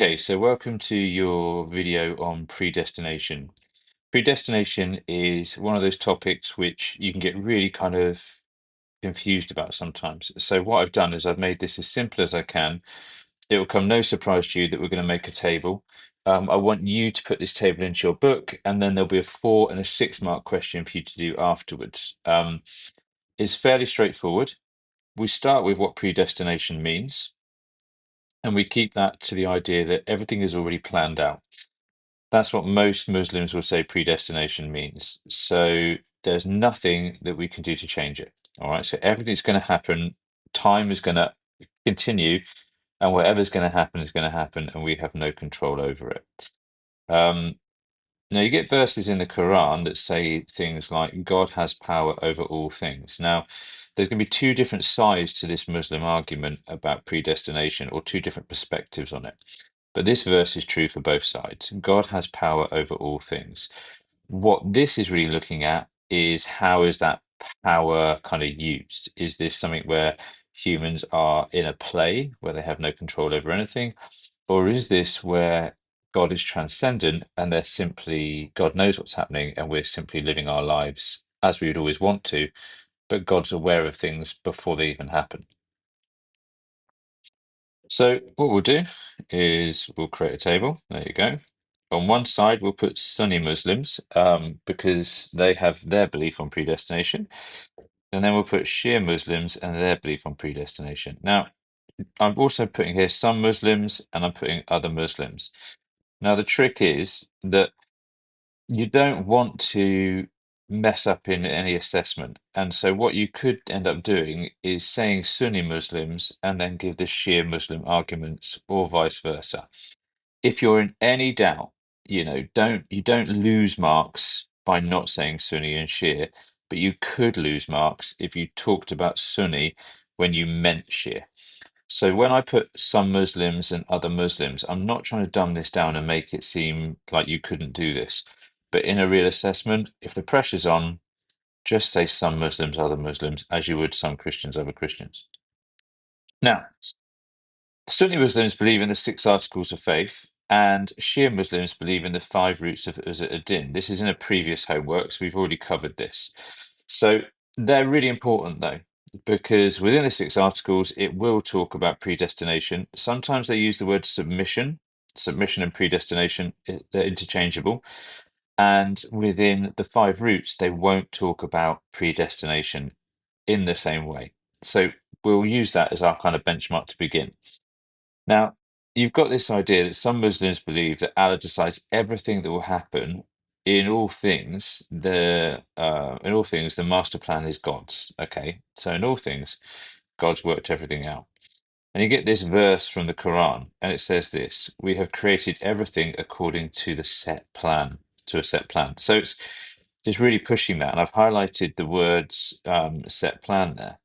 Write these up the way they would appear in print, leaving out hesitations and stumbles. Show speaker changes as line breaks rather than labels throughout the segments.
Okay, so welcome to your video on predestination. Predestination is one of those topics which you can get really kind of confused about sometimes. So what I've done is I've made this as simple as I can. It will come no surprise to you that we're going to make a table. I want you to put this table into your book, and then there'll be a 4 and a 6 mark question for you to do afterwards. It's fairly straightforward. We start with what predestination means, and we keep that to the idea that everything is already planned out. That's what most Muslims will say predestination means. So there's nothing that we can do to change it. All right. So everything's going to happen. Time is going to continue, and whatever's going to happen is going to happen, and we have no control over it. Um, Now, you get verses in the Quran that say things like God has power over all things. Now, there's going to be two different sides to this Muslim argument about predestination, or two different perspectives on it. But this verse is true for both sides. God has power over all things. What this is really looking at is how is that power kind of used? Is this something where humans are in a play where they have no control over anything? Or is this where God is transcendent and they're simply, God knows what's happening and we're simply living our lives as we would always want to, but God's aware of things before they even happen? So what we'll do is we'll create a table. There you go. On one side, we'll put Sunni Muslims because they have their belief on predestination. And then we'll put Shia Muslims and their belief on predestination. Now, I'm also putting here some Muslims and I'm putting other Muslims. Now, the trick is that you don't want to mess up in any assessment. And so what you could end up doing is saying Sunni Muslims and then give the Shia Muslim arguments or vice versa. If you're in any doubt, don't lose marks by not saying Sunni and Shia, but you could lose marks if you talked about Sunni when you meant Shia. So when I put some Muslims and other Muslims, I'm not trying to dumb this down and make it seem like you couldn't do this. But in a real assessment, if the pressure's on, just say some Muslims, other Muslims, as you would some Christians, other Christians. Now, Sunni Muslims believe in the 6 articles of faith, and Shia Muslims believe in the 5 roots of ad-Din. This is in a previous homework, so we've already covered this. So they're really important, though, because within the 6 articles, it will talk about predestination. Sometimes they use the word submission. Submission and predestination, they're interchangeable. And within the 5 roots, they won't talk about predestination in the same way. So we'll use that as our kind of benchmark to begin. Now, you've got this idea that some Muslims believe that Allah decides everything that will happen in all things. The master plan is God's. Okay, so in all things, God's worked everything out. And you get this verse from the Quran, and it says this: "We have created everything according to the set plan, to a set plan." So it's just really pushing that, and I've highlighted the words "set plan" there.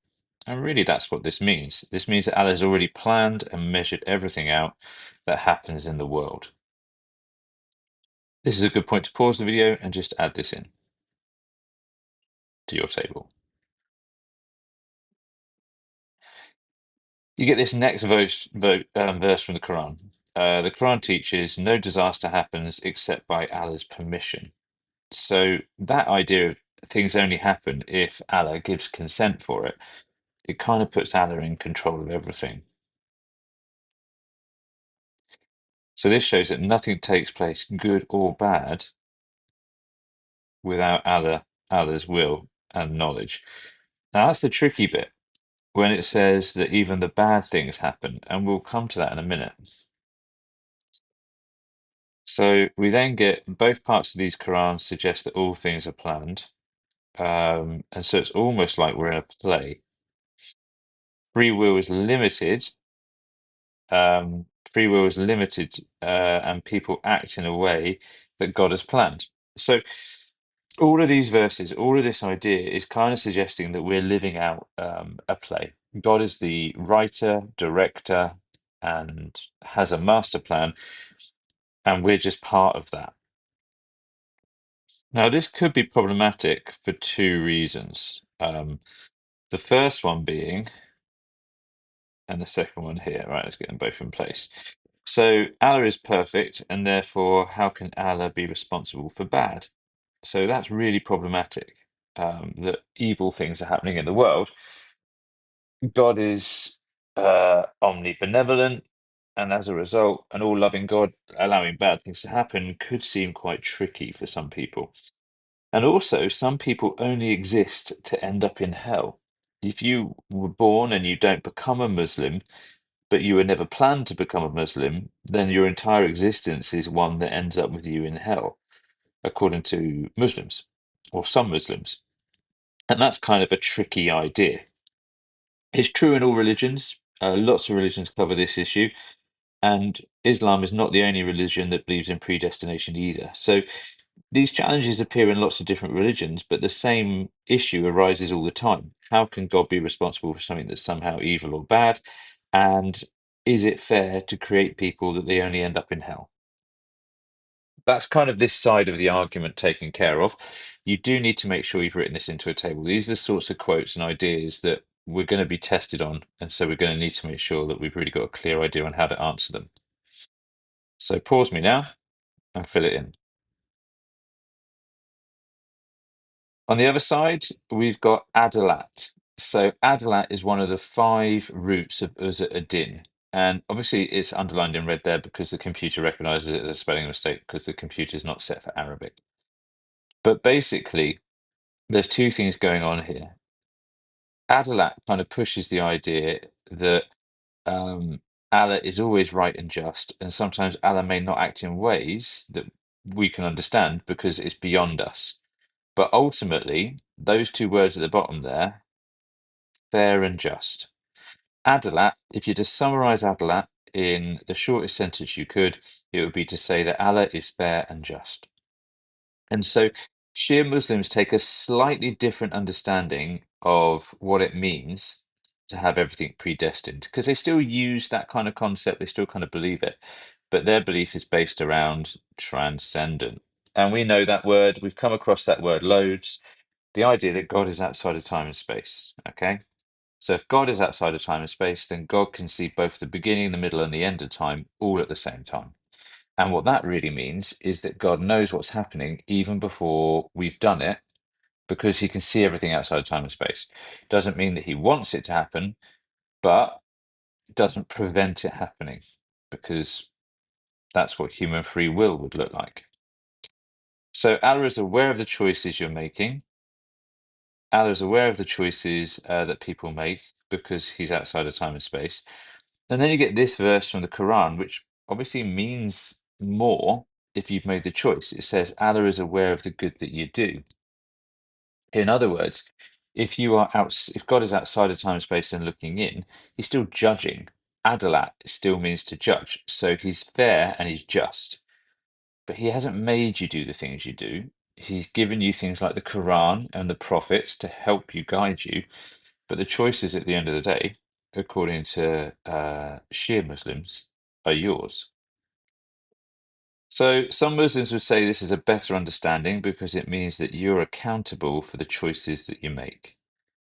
And really, that's what this means. This means that Allah has already planned and measured everything out that happens in the world. This is a good point to pause the video and just add this in to your table. You get this next verse from the Quran. The Quran teaches no disaster happens except by Allah's permission. So that idea of things only happen if Allah gives consent for it, it kind of puts Allah in control of everything. So this shows that nothing takes place, good or bad, without Allah's will and knowledge. Now that's the tricky bit when it says that even the bad things happen, and we'll come to that in a minute. So we then get both parts of these Qurans suggest that all things are planned. And so it's almost like we're in a play. Free will is limited. Free will is limited, and people act in a way that God has planned. So all of these verses, all of this idea is kind of suggesting that we're living out a play. God is the writer, director, and has a master plan, and we're just part of that. Now, this could be problematic for two reasons. The first one being, and the second one here, right? Let's get them both in place. So Allah is perfect, and therefore, how can Allah be responsible for bad? So that's really problematic. That evil things are happening in the world. God is omnibenevolent, and as a result, an all-loving God allowing bad things to happen could seem quite tricky for some people. And also, some people only exist to end up in hell. If you were born and you don't become a Muslim, but you were never planned to become a Muslim, then your entire existence is one that ends up with you in hell, according to Muslims, or some Muslims. And that's kind of a tricky idea. It's true in all religions. Lots of religions cover this issue, and Islam is not the only religion that believes in predestination either. So these challenges appear in lots of different religions, but the same issue arises all the time. How can God be responsible for something that's somehow evil or bad? And is it fair to create people that they only end up in hell? That's kind of this side of the argument taken care of. You do need to make sure you've written this into a table. These are the sorts of quotes and ideas that we're going to be tested on, and so we're going to need to make sure that we've really got a clear idea on how to answer them. So pause me now and fill it in. On the other side, we've got Adalat. So Adalat is one of the five roots of Din. And obviously it's underlined in red there because the computer recognizes it as a spelling mistake because the computer is not set for Arabic. But basically, there's two things going on here. Adalat kind of pushes the idea that Allah is always right and just, and sometimes Allah may not act in ways that we can understand because it's beyond us. But ultimately, those two words at the bottom there, fair and just. Adalat, if you just summarize Adalat in the shortest sentence you could, it would be to say that Allah is fair and just. And so Shia Muslims take a slightly different understanding of what it means to have everything predestined, because they still use that kind of concept, they still kind of believe it, but their belief is based around transcendent. And we know that word, we've come across that word loads, the idea that God is outside of time and space, okay? So if God is outside of time and space, then God can see both the beginning, the middle, and the end of time all at the same time. And what that really means is that God knows what's happening even before we've done it, because he can see everything outside of time and space. Doesn't mean that he wants it to happen, but doesn't prevent it happening, because that's what human free will would look like. So Allah is aware of the choices you're making. Allah is aware of the choices that people make because he's outside of time and space. And then you get this verse from the Quran, which obviously means more if you've made the choice. It says, Allah is aware of the good that you do. In other words, if you are out, if God is outside of time and space and looking in, he's still judging. Adalat still means to judge. So he's fair and he's just. But he hasn't made you do the things you do. He's given you things like the Quran and the prophets to help you, guide you. But the choices at the end of the day, according to Shia Muslims, are yours. So some Muslims would say this is a better understanding because it means that you're accountable for the choices that you make,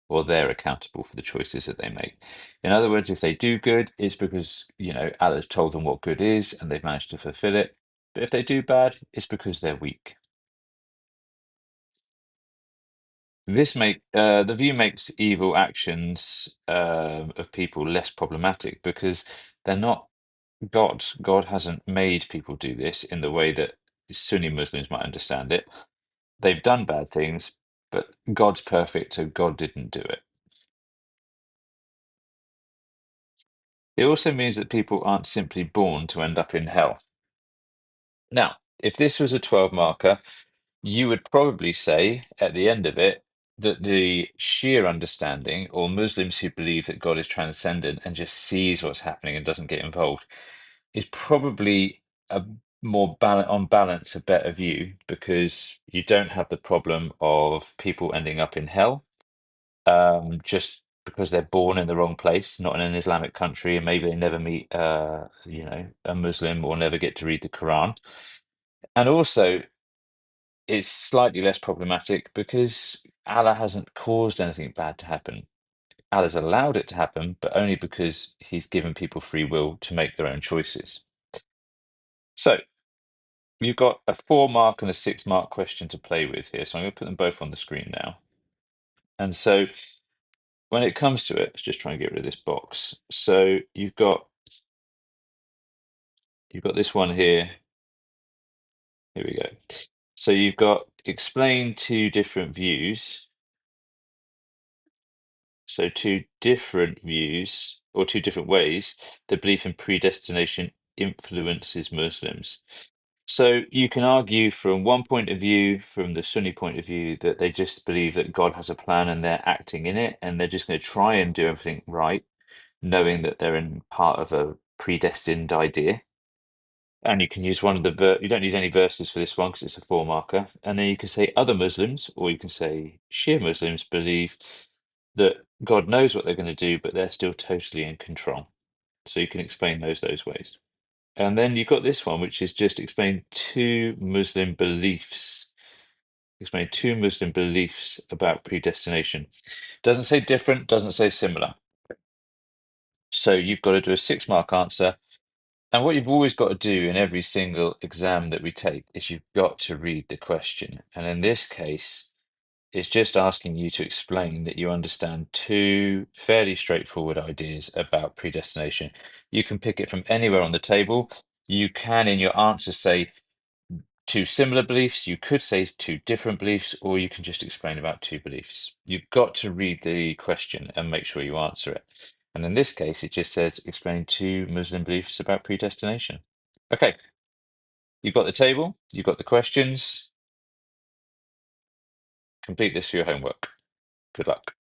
or they're accountable for the choices that they make. In other words, if they do good, it's because, Allah's told them what good is and they've managed to fulfill it. But if they do bad, it's because they're weak. The view makes evil actions of people less problematic because they're not God. God hasn't made people do this in the way that Sunni Muslims might understand it. They've done bad things, but God's perfect, so God didn't do it. It also means that people aren't simply born to end up in hell. Now, if this was a 12 marker, you would probably say at the end of it that the sheer understanding, or Muslims who believe that God is transcendent and just sees what's happening and doesn't get involved, is probably a on balance, a better view because you don't have the problem of people ending up in hell just because they're born in the wrong place, not in an Islamic country, and maybe they never meet, a Muslim or never get to read the Quran. And also, it's slightly less problematic because Allah hasn't caused anything bad to happen. Allah's allowed it to happen, but only because He's given people free will to make their own choices. So you've got a 4 mark and a 6 mark question to play with here. So I'm going to put them both on the screen now. And so when it comes to it, let's just try and get rid of this box. So you've got this one here. Here we go. So you've got explain two different views. So two different views or two different ways the belief in predestination influences Muslims. So you can argue from one point of view, from the Sunni point of view, that they just believe that God has a plan and they're acting in it, and they're just going to try and do everything right, knowing that they're in part of a predestined idea. And you can use one of you don't need any verses for this one because it's a 4 marker. And then you can say other Muslims, or you can say Shia Muslims believe that God knows what they're going to do, but they're still totally in control. So you can explain those ways. And then you've got this one, which is just explain two Muslim beliefs. Explain two Muslim beliefs about predestination. Doesn't say different, doesn't say similar. So you've got to do a 6 mark answer. And what you've always got to do in every single exam that we take is you've got to read the question. And in this case, it's just asking you to explain that you understand two fairly straightforward ideas about predestination. You can pick it from anywhere on the table. You can, in your answer, say two similar beliefs. You could say two different beliefs, or you can just explain about two beliefs. You've got to read the question and make sure you answer it. And in this case, it just says explain two Muslim beliefs about predestination. Okay, you've got the table, you've got the questions. Complete this for your homework. Good luck.